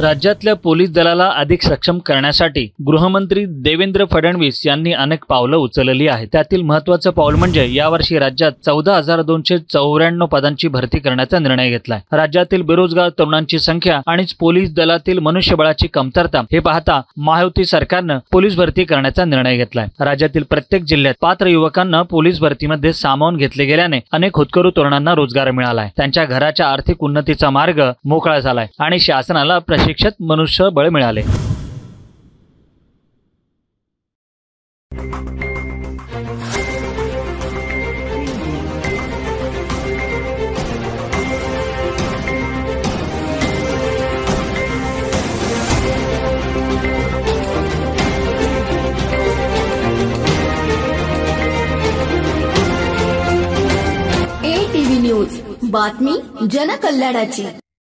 राज्यातल्या पोलीस दलाला अधिक सक्षम करण्यासाठी गृहमंत्री देवेंद्र फडणवीस यांनी अनेक पावलं उचलली आहेत। त्यातील महत्त्वाचं पाऊल म्हणजे यावर्षी राज्यात 14,294 पदांची भरती करण्याचा निर्णय घेतलाय। राज्यातील बेरोजगार तरुणांची संख्या आणि पोलीस दलातील मनुष्यबळाची कमतरता हे पाहता महायुती सरकारनं पोलीस भरती करण्याचा निर्णय घेतलाय। राज्यातील प्रत्येक जिल्ह्यात पात्र युवकांना पोलीस भरतीमध्ये सामावून घेतले गेल्याने अनेक होतकरू तरुणांना रोजगार मिळालाय। त्यांच्या घराच्या आर्थिक उन्नतीचा मार्ग मोकळा झालाय आणि शासनाला प्रशिक्षित मनुष्यबळ मिळाले। ATV न्यूज, बातमी जनकल्याणाची।